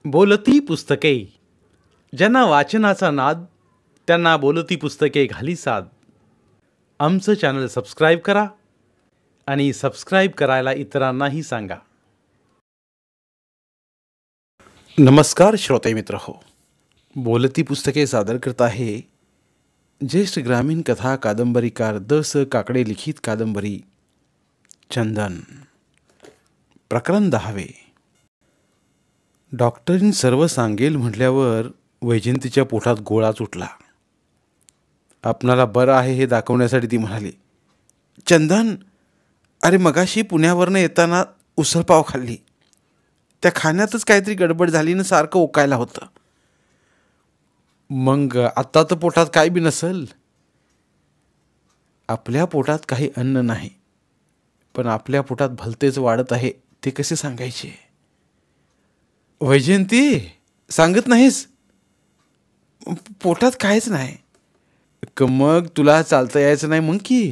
बोलती पुस्तके. ज्यांना वाचनाचा नाद त्यांना बोलती पुस्तके घाली साद. आमचं चॅनल सबस्क्राईब करा आणि सबस्क्राईब करायला इतरांनाही सांगा. नमस्कार श्रोते मित्र हो, बोलती पुस्तके सादर करत आहे ज्येष्ठ ग्रामीण कथा कादंबरीकार द.स. काकडे लिखित कादंबरी चंदन. प्रकरण 10. डॉक्टरीन सर्व सांगेल म्हटल्यावर वैजंतीच्या पोटात गोळाच उठला. आपणाला बरं आहे हे दाखवण्यासाठी ती म्हणाली, चंदन, अरे मगाशी पुण्यावरनं येताना उसळपाव खाल्ली. त्या खाण्यातच काहीतरी गडबड झाली ना, सारखं ओकायला होतं. मग आत्ता तर पोटात काय बी नसल. आपल्या पोटात काही अन्न नाही, पण आपल्या पोटात भलतेच वाढत आहे, ते कसे सांगायचे? वैजयंती, सांगत नाहीस? पोटात काहीच नाही. मग तुला चालता यायचं नाही मग की?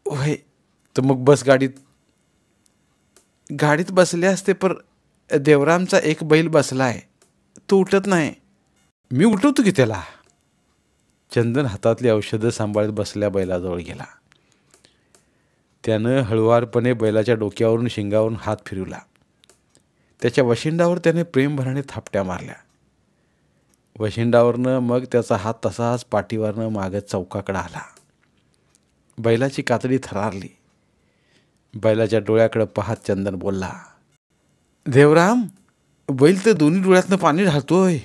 होय, तर मग बस गाडीत. गाडीत बसले असते, पर देवरामचा एक बैल बसला आहे, तो उठत नाही. मी उठवतो की त्याला. चंदन हातातली औषधं सांभाळत बसल्या बैलाजवळ गेला. त्यानं हळुवारपणे बैलाच्या डोक्यावरून शिंगावरून हात फिरवला. त्याच्या वशिंडावर त्याने प्रेमभराने थापट्या मारल्या. वशिंडावरनं मग त्याचा हात तसाच पाठीवरनं मागं चौकाकडे आला. बैलाची कातडी थरारली. बैलाच्या डोळ्याकडे पाहत चंदन बोलला, देवराम, बैल तर दोन्ही डोळ्यातनं पाणी ढालतोय.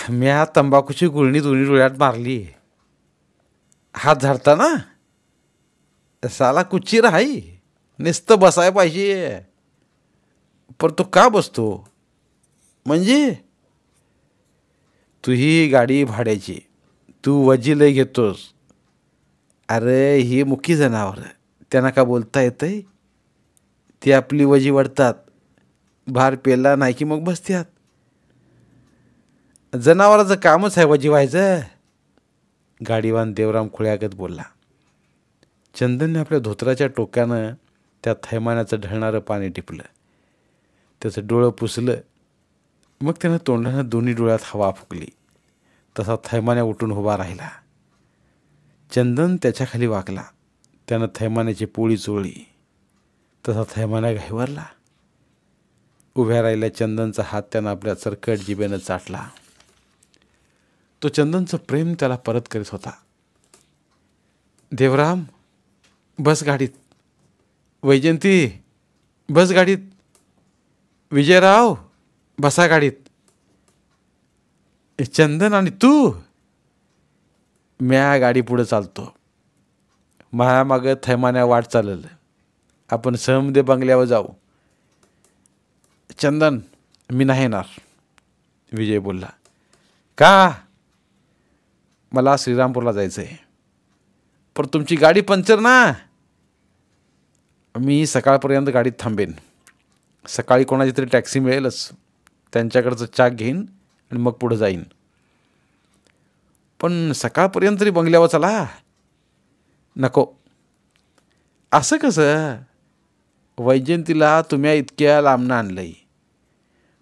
म्या तंबाखूची गुळणी दोन्ही डोळ्यात मारली. हात झाडता ना, साला कुच्चीर हाय, नुसतं बसाय पाहिजे. पर तो का बसतो? म्हणजे तू ही गाडी भाड्याची, तू वजी लय घेतोस. अरे ही मुकी जनावर, त्यांना का बोलता येतंय? ती आपली वजी वाढतात, भार पेला नाही की मग बसत्यात. जनावराचं कामच आहे वजी व्हायचं. गाडीवान देवराम खुळ्यागत बोलला. चंदनने आपल्या धोत्राच्या टोक्यानं त्या थैमानाचं ढळणारं पाणी टिपलं. त्याचं डोळं पुसलं. मग त्यानं तोंडानं दोन्ही डोळ्यात हवा फुकली. तसा थैमान्या उठून उभा राहिला. चंदन त्याच्या खाली वाकला. त्यानं थैमान्याची पोळी चोळली. तसा थैमान्या घाईवरला. उभ्या राहिल्या चंदनचा हात त्यानं आपल्या चरकट जिभेनं चाटला. तो चंदनचं प्रेम त्याला परत करीत होता. देवराम, बस गाडीत. वैजयंती, बस गाडीत. विजयराव, बसा गाडीत. चंदन, आणि तू? म्या गाडी पुढं चालतो. मायामागं थैमान्या वाट चालल. आपण सहमदे बंगल्यावर जाऊ. चंदन, मी नाही येणार, विजय बोलला. का? मला श्रीरामपूरला जायचं आहे. पण तुमची गाडी पंक्चर ना. मी सकाळपर्यंत गाडीत थांबेन. सकाळी कोणाची तरी टॅक्सी मिळेलच, त्यांच्याकडचं चाक घेईन आणि मग पुढं जाईन. पण सकाळपर्यंत तरी बंगल्यावर चला. नको. असं कसं? वैजयंतीला तुम्ही इतक्या लांबनं आणलंय,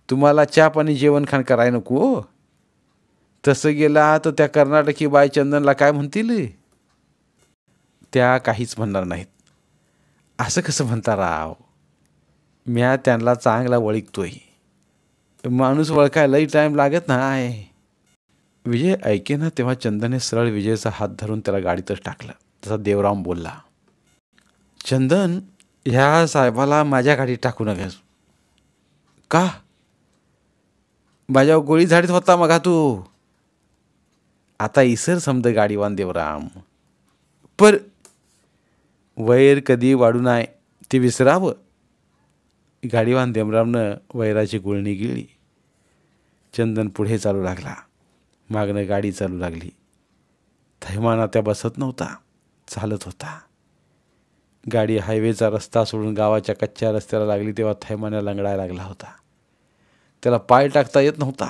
तुम्हाला चहा पाणी जेवण खाण कराय नको? तसं गेला तर त्या कर्नाटकी बाय चंदनला काय म्हणतील? त्या काहीच म्हणणार नाहीत. असं कसं म्हणता राव? म्या त्यांना चांगला ओळखतोय. माणूस ओळखायला लई टाईम लागत नाही. विजय ऐके ना तेव्हा चंदनने सरळ विजयचा हात धरून त्याला गाडीतच टाकलं. तसा देवराम बोलला, चंदन, ह्या साहेबाला माझ्या गाडीत टाकू नकोस. का? माझ्यावर गोळी झाडीत होता मगा तू. आता इसर समज गाडीवान देवराम. पर वैर कधी वाढू नये ते विसरावं. गाडीवान देवरामनं वैराची गुळणी गिळली. चंदन पुढे चालू लागला. मागणं गाडी चालू लागली. थैमाना त्या बसत नव्हता, चालत होता. गाडी हायवेचा रस्ता सोडून गावाच्या कच्च्या रस्त्याला लागली तेव्हा थैमान्या लंगडायला लागला होता. त्याला पाय टाकता येत नव्हता.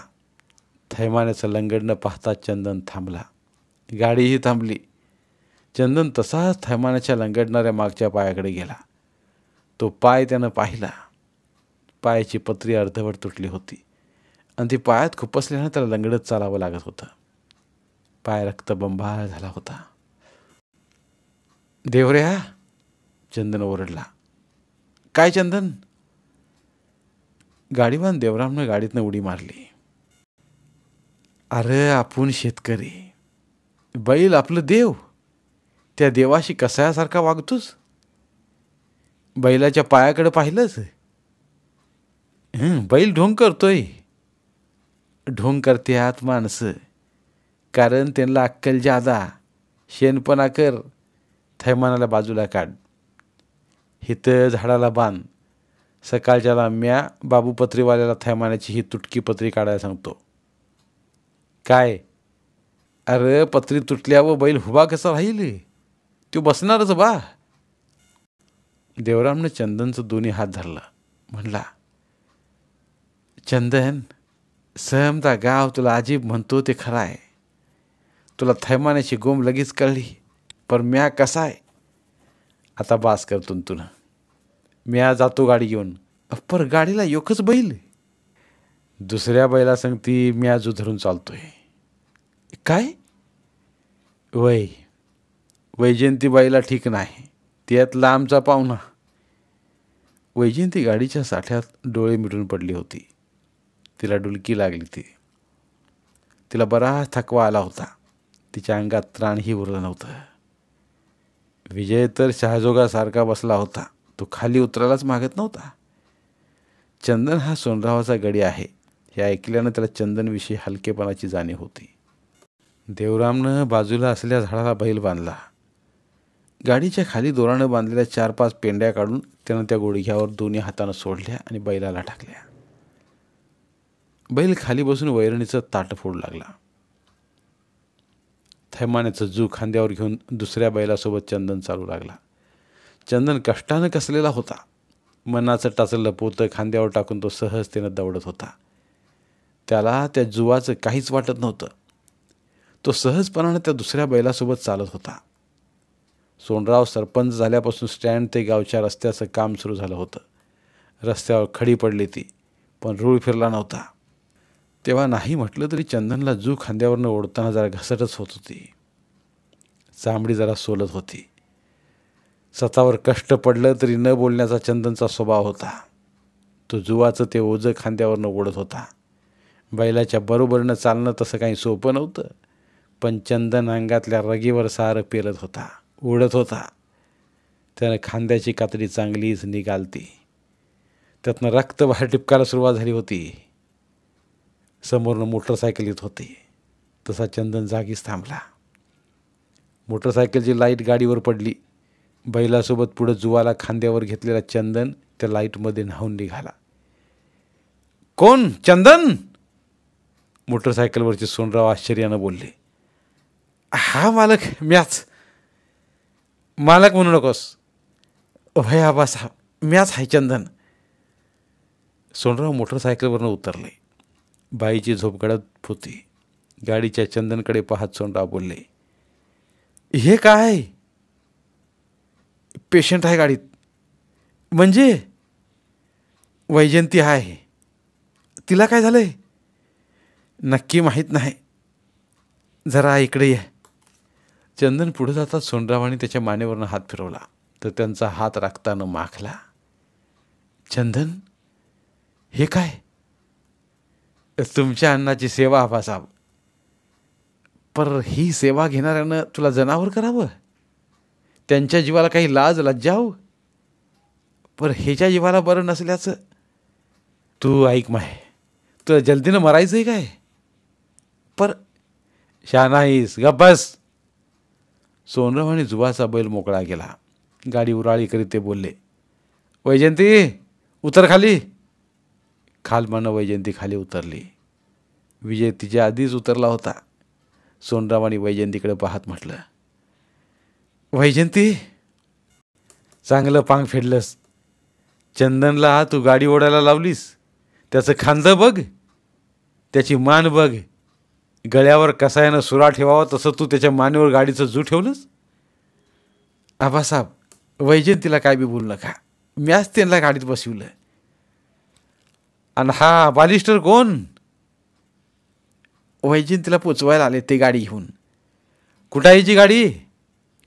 थैमान्याचं लंगडणं पाहता चंदन थांबला. गाडीही थांबली. चंदन तसाच थैमानाच्या लंगडणाऱ्या मागच्या पायाकडे गेला. तो पाय त्यानं पाहिला. पायाची पत्री अर्धवट तुटली होती आणि ती पायात खुपसल्यानं त्याला लंगडत चालावं लागत होतं. पाय रक्तबंबाळ झाला होता. देवऱ्या, चंदन ओरडला. काय चंदन? गाडीवान देवरामनं गाडीतनं उडी मारली. अरे आपण शेतकरी, बैल आपलं देव, त्या देवाशी कसायासारखा वागतोस? बैलाच्या पायाकडे पाहिलंच? बैल ढोंग करतोय. ढोंग करत्यात माणसं, कारण त्यांना अक्कल जादा. शेणपणा कर, थैमानाला बाजूला काढ, हिथं झाडाला बांध. सकाळच्याला म्या बाबू पत्रीवाल्याला थैमानाची ही तुटकी पत्री काढायला सांगतो. काय? अरे पत्री तुटल्यावर बैल हुबा कसा राहील? तो बसणारच बा. देवरामनं चंदनचं दोन्ही हात धरला. म्हणला, चंदन, समजा गाव तुला अजीब म्हणतो ते खरं आहे. तुला थैमानाची गोम लगेच कळली, पण म्या कसा आहे. आता बास करतो तुला. म्या जातो गाडी घेऊन. पर गाडीला योकच बैल. दुसऱ्या बैला सांगती म्या जो धरून चालतोय. काय? वैजयंती बाईला ठीक नाही, त्यात लांबचा पाहुणा. वैजयंती गाडीच्या साठ्यात डोळे मिटून पडली होती. तिला डुलकी लागली. तिला बराच थकवा आला होता. तिच्या अंगात त्राणही उरलं नव्हतं. विजय तर शहाजोगासारखा बसला होता. तो खाली उतरायलाच मागत नव्हता. चंदन हा सोनरावाचा गडी आहे हे ऐकल्यानं त्याला चंदनविषयी हलकेपणाची जाणीव होती. देवरामनं बाजूला असलेल्या झाडाला बैल बांधला. गाडीच्या खाली दोरानं बांधलेल्या 4-5 पेंड्या काढून त्यानं त्या गुडघ्यावर दोन्ही हातानं सोडल्या आणि बैलाला टाकल्या. बैल खाली बसून वैरणीचं ताट फोडू लागला. थैमानाचं जू खांद्यावर घेऊन दुसऱ्या बैलासोबत चंदन चालू लागला. चंदन कष्टानं कसलेला होता. मनाचं टाचलं पोतं खांद्यावर टाकून तो सहजतेनं दौडत होता. त्याला त्या जुवाचं काहीच वाटत नव्हतं. तो सहजपणानं त्या दुसऱ्या बैलासोबत चालत होता. सोनराव सरपंच झाल्यापासून स्टँड ते गावच्या रस्त्याचं काम सुरू झालं होतं. रस्त्यावर खडी पडली ती, पण रूळ फिरला नव्हता. तेव्हा नाही म्हटलं तरी चंदनला जू खांद्यावरनं ओढताना जरा घसटच होत होती. चामडी जरा सोलत होती. स्वतःवर कष्ट पडलं तरी न बोलण्याचा चंदनचा स्वभाव होता. तो जुवाचं ते ओझं खांद्यावरनं ओढत होता. बैलाच्या बरोबरीनं चालणं तसं काही सोपं नव्हतं, पण चंदन अंगातल्या रगेवर सारं पेरत होता, ओढत होता. त्यानं खांद्याची कातडी चांगलीच निघालती. त्यातनं रक्त बाहेर टिपकायला सुरुवात झाली होती. समोरनं मोटरसायकल येत होती. तसा चंदन जागीच थांबला. मोटरसायकलची लाईट गाडीवर पडली. बैलासोबत पुढं जुवाला खांद्यावर घेतलेला चंदन त्या लाईटमध्ये न्हावून निघाला. कोण? चंदन? मोटरसायकलवरचे सोनराव आश्चर्यानं बोलले. हा मालक, म्याच. मालक म्हणू नकोस. भय आबासाहेब, म्याच आहे चंदन. सोनराव मोटरसायकलवरनं उतरले. बाईची झोप गडद होती. गाडीच्या चंदनकडे पाहत सोनराव बोलले, हे काय? पेशंट आहे गाडीत. म्हणजे? वैजयंती आहे. तिला काय झालंय? नक्की माहीत नाही. जरा इकडे ये. चंदन पुढे जातात सोनरावाने त्याच्या मानेवरनं हात फिरवला तर त्यांचा हात रक्तानं माखला. चंदन, हे काय? तुमच्या अन्नाची सेवा आबासाहेब. पर ही सेवा घेणाऱ्यानं तुला जनावर करावं? त्यांच्या जीवाला काही लाज लज्जाव? पर ह्याच्या जीवाला बरं नसल्याचं? तू ऐक माय, तुला जल्दीनं मरायचं आहे काय? पर शानाईस, गप्पस. सोनराव आणि जुवाचा बैल मोकळा गेला. गाडी उराळी करीत ते बोलले, वैजयंती उतर खाली. खालमानं वैजयंती खाली उतरली. विजय तिच्या आधीच उतरला होता. सोनराव आणि वैजयंतीकडे पाहत म्हटलं, वैजयंती, चांगलं पांग फेडलंस. चंदनला तू गाडी ओढायला लावलीस. त्याचं खांदं बघ, त्याची मान बघ. गळ्यावर कसायानं सुरा ठेवावा तसं तू त्याच्या मानेवर गाडीचं जू ठेवलंस. आबासाहेब, वैजयंतीला काय बी बोलू नका. म्याच त्यांना गाडीत बसविलं. आणि हा बालिस्टर कोण? वैजयंतीला पोचवायला आले ते गाडी घेऊन. कुठं आहे हिची गाडी?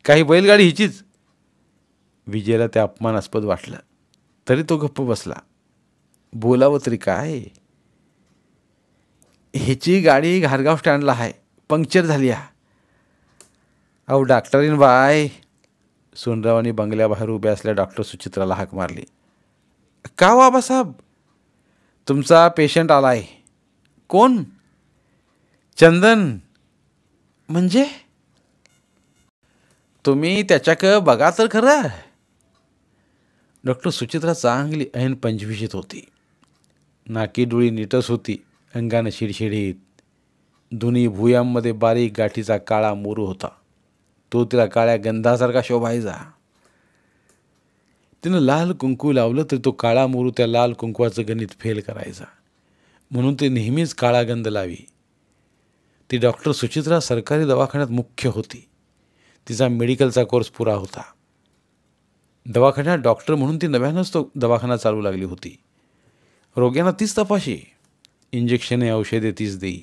काही बैलगाडी हिचीच? विजयला ते अपमानास्पद वाटलं, तरी तो गप्प बसला. बोलावं तरी काय? ह्याची गाडी घारगाव स्टँडला आहे, पंक्चर झाली आहे. अहो डॉक्टरीन बाय. सोनरावांनी बंगल्याबाहेर उभ्या असल्या डॉक्टर सुचित्राला हाक मारली. का बाबासाहेब? तुमचा पेशंट आला आहे. कोण? चंदन. म्हणजे? तुम्ही त्याच्याकडं बघा तर खरं. डॉक्टर सुचित्रा चांगली ऐन 25शीत होती. नाकी डोळी नीटच होती, अंगानं शिडशिडीत. दोन्ही भुयांमध्ये बारीक गाठीचा काळा मोरू होता. तो तिला काळ्या गंधासारखा शोभायचा. तिनं लाल कुंकू लावलं तरी तो काळा मोरू त्या लाल कुंकवाचं गणित फेल करायचा. म्हणून ती नेहमीच काळा गंध लावी. ती डॉक्टर सुचित्रा सरकारी दवाखान्यात मुख्य होती. तिचा मेडिकलचा कोर्स पुरा होता. दवाखान्यात डॉक्टर म्हणून ती नव्यानंच तो दवाखाना चालू लागली होती. रोग्यांना तीच तपाशी, इंजेक्शने औषधे तीच देई.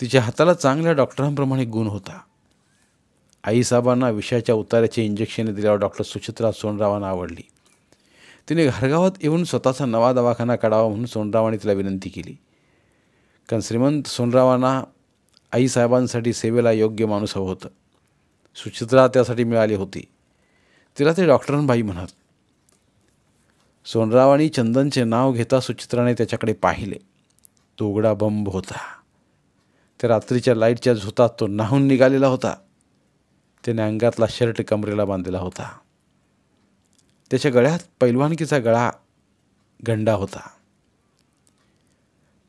तिच्या हाताला चांगल्या डॉक्टरांप्रमाणे गुण होता. आईसाहेबांना विषाच्या उतार्याचे इंजेक्शने दिल्यावर डॉक्टर सुचित्रा सोनरावांना आवडली. तिने घरगावात येऊन स्वतःचा नवा दवाखाना काढावा म्हणून सोनरावांनी तिला विनंती केली. कारण श्रीमंत सोनरावांना आईसाहेबांसाठी सेवेला योग्य माणूस हवं होतं. सुचित्रा त्यासाठी मिळाली होती. तिला ते डॉक्टरांबाई म्हणत. सोनरावांनी चंदनचे नाव घेता सुचित्राने त्याच्याकडे पाहिले. तो उघडा बंब होता. त्या रात्रीच्या लाईटच्या झोतात तो न्हाऊन निघालेला होता. त्याने अंगातला शर्ट कमरेला बांधलेला होता. त्याच्या गळ्यात पैलवानकीचा गळा गंडा होता.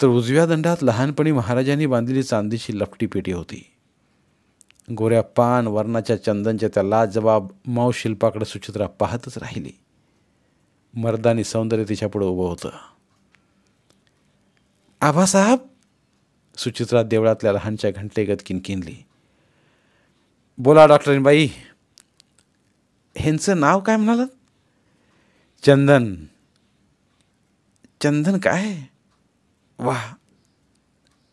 तर उजव्या दंडात लहानपणी महाराजांनी बांधलेली चांदीची लपटी पेटी होती. गोऱ्या पान वर्णाच्या चंदनच्या त्या लाजवाब मऊ शिल्पाकडे सुचित्रा पाहतच राहिली. मर्दानी सौंदर्य तिच्यापुढे उभं होतं. आबासाहेब. सुचित्रा देवळातल्या लहानच्या घंटेगत किनकिनली. बोला डॉक्टरीनबाई. ह्यांचं नाव काय म्हणाल? चंदन. चंदन काय? वाह,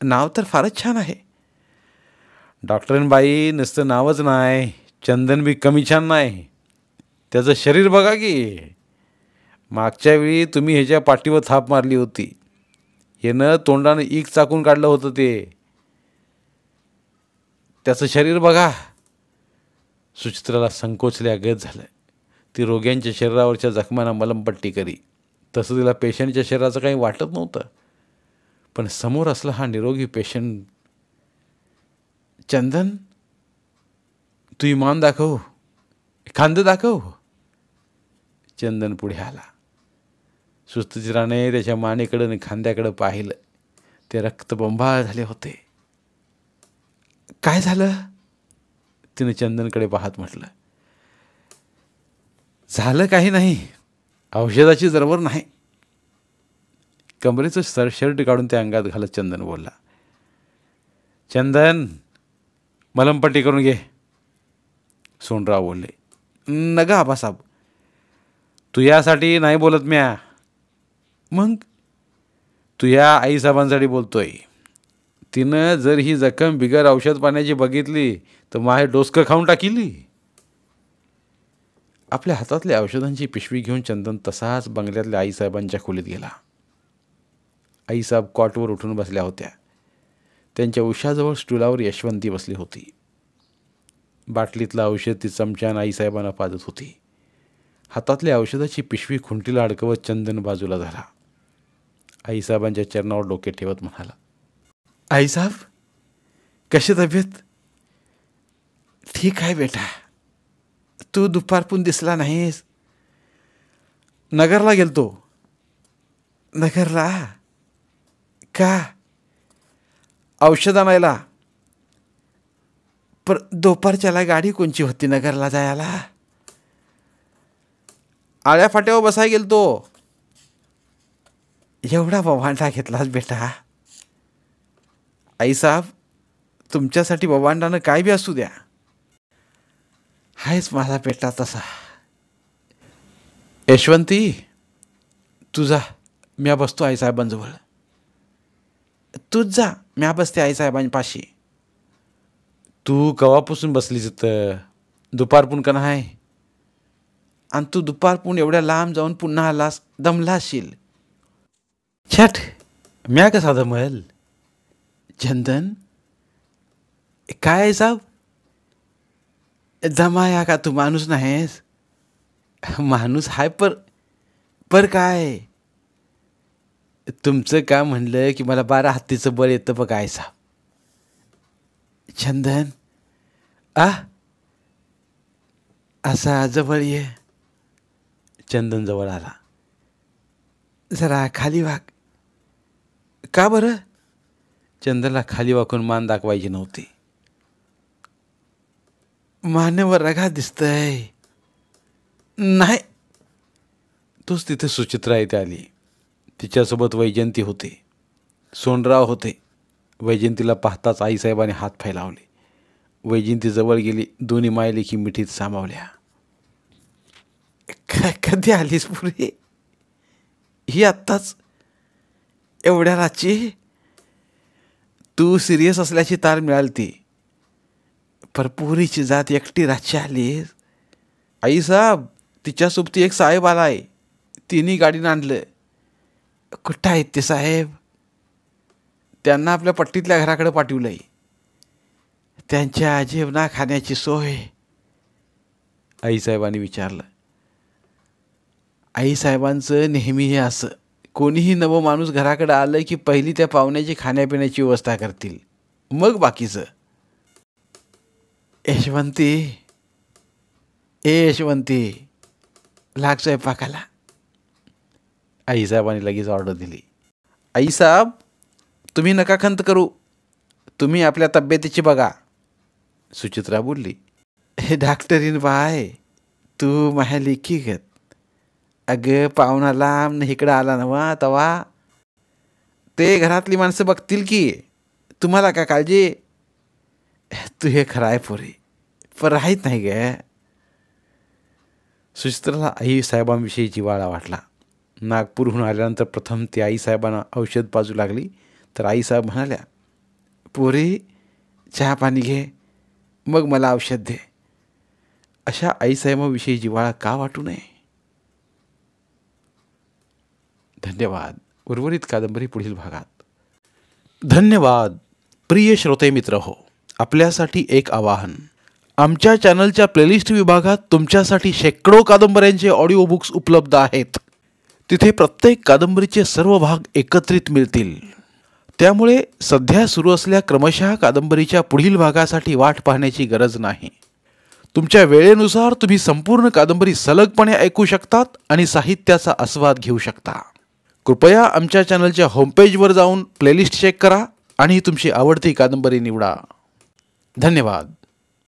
नाव तर फारच छान आहे. डॉक्टरीनबाई नुसतं नावच नाही, चंदन बी कमी छान नाही. त्याचं शरीर बघा की. मागच्या वेळी तुम्ही ह्याच्या पाठीवर थाप मारली होती. यानं तोंडानं ईक चाकून काढलं होतं ते. त्याचं शरीर बघा. सुचित्राला संकोचल्या गत झालं. ती रोग्यांच्या शरीरावरच्या जखमांना मलमपट्टी करी. तसं तिला पेशंटच्या शरीराचं काही वाटत नव्हतं. पण समोर असला हा निरोगी पेशंट. चंदन, तू इमान दाखव, खांदं दाखव. चंदन पुढे आला. सुचित्राने त्याच्या मानेकडं आणि खांद्याकडं पाहिलं. ते रक्तबंबाळ झाले होते. काय झालं? तिने चंदनकडे पाहत म्हटलं. झालं काही नाही, औषधाची जरवर नाही. कमरेचं शर्ट काढून त्या अंगात घालत चंदन बोलला. चंदन, मलमपट्टी करून घे. सोनराव बोलले. नगा आबासाहेब. तू यासाठी नाही बोलत म्या. मग? तू या आईसाहेबांसाठी बोलतोय. तिनं जर ही जखम बिगर औषध पाण्याची बघितली तर माहे डोसकं खाऊन टाकीली. आपल्या हातातल्या औषधांची पिशवी घेऊन चंदन तसाच बंगल्यातल्या आईसाहेबांच्या खोलीत गेला. आईसाहेब कॉटवर उठून बसल्या होत्या. त्यांच्या उशाजवळ स्टुलावर यशवंती बसली होती. बाटलीतलं औषध ती चमच्यानं आईसाहेबांना पाजत होती. हातातल्या औषधाची पिशवी खुंटीला अडकवत चंदन बाजूला झाला. आईसाहेबांच्या चरणावर डोके ठेवत म्हणाला. आईसाहेब, कशी तब्येत? ठीक आहे बेटा. तू दुपारपून दिसला नाहीस. नगरला गेलतो. नगरला? का? औषध आणायला. पर दुपारच्याला गाडी कोणची होती नगरला जायला? आळ्या फाट्यावर बसाय गेलतो. एवढा बवांडा घेतलास बेटा? आईसाहेब, तुमच्यासाठी बवांडानं काय बी असू द्या. हायच माझा बेटा तसा. यशवंती, तुझा म्या बसतो आईसाहेबांजवळ. तूच जा, म्या बसते आईसाहेबांपाशी. तू कवापासून बसलीस इथं? दुपारपून का नाही? आणि तू दुपारपून एवढ्या लांब जाऊन पुन्हा आलास, दमला असशील. छट, म्या कसा दमल? चंदन, काय आहे साहेब? जमाया का तू माणूस नाहीस? माणूस हाय पर काय? तुमचं काम म्हणलं की मला 12 हत्तीचं बळ येतं बघ आहे साहेब. चंदन, असा जवळ ये. चंदन जवळ आला. जरा खाली वाग. का बरं? चंदनला खाली वाकून मान दाखवायची नव्हती. मानेवर रगा दिसतंय. नाही. तोच तिथे सुचित्रा इथे आली. तिच्यासोबत वैजयंती होते, सोनराव होते. वैजयंतीला पाहताच आईसाहेबांनी हात फैलावले. वैजयंती जवळ गेली. दोन्ही मायलेकी मिठीत सामावल्या. कधी आलीस पुरी? ही आत्ताच? एवढ्या रातची? तू सिरियस असल्याची तार मिळालती, पर पुरीची जात एकटी रातची आलीस. आईसाहेब, तिच्या सोबती एक साहेब आलाय. तिन्ही गाडीनं आणलं. कुठं आहेत ते साहेब? त्यांना आपल्या पट्टीतल्या घराकडे पाठवलंय. त्यांच्या जेवणा खाण्याची सोय. आईसाहेबांनी विचारलं. आईसाहेबांचं नेहमी हे असं, कोणीही नवं माणूस घराकडे आलं की पहिली त्या पाहुण्याची खाण्यापिण्याची व्यवस्था करतील, मग बाकीचं. यशवंती, यशवंती, लाग स्वयंपाकाला. आईसाहेबांनी लगेच ऑर्डर दिली. आईसाहेब, तुम्ही नका खंत करू, तुम्ही आपल्या तब्येतीची बघा. सुचित्रा बोलली. हे डॉक्टरीन बाय, तू माझ्या लेखी गत. अगं पाहुणा लांब इकडं आला नवा तवा ते घरातली माणसं बघतील की, तुम्हाला का काळजी? तू हे खरं आहे पोरी, पण राहीत नाही ग. सुचित्राला आईसाहेबांविषयी जिव्हाळा वाटला. नागपूरहून आल्यानंतर प्रथम ती आईसाहेबांना औषध पाजू लागली, तर आईसाहेब म्हणाल्या, पोरी चहा पाणी घे, मग मला औषध दे. अशा आईसाहेबांविषयी जिव्हाळा का वाटू नये? धन्यवाद. उर्वरित कादंबरी पुढील भागात. धन्यवाद. प्रिय श्रोते मित्र हो, आपल्यासाठी एक आवाहन. आमच्या चॅनलच्या प्लेलिस्ट विभागात तुमच्यासाठी शेकडो कादंबऱ्यांचे ऑडिओ बुक्स उपलब्ध आहेत. तिथे प्रत्येक कादंबरीचे सर्व भाग एकत्रित मिळतील. त्यामुळे सध्या सुरू असलेल्या क्रमशः कादंबरीच्या पुढील भागासाठी वाट पाहण्याची गरज नाही. तुमच्या वेळेनुसार तुम्ही संपूर्ण कादंबरी सलगपणे ऐकू शकतात आणि साहित्याचा आस्वाद घेऊ शकता. कृपया आमच्या चॅनलच्या होमपेजवर जाऊन प्लेलिस्ट चेक करा आणि तुमची आवडती कादंबरी निवडा. धन्यवाद.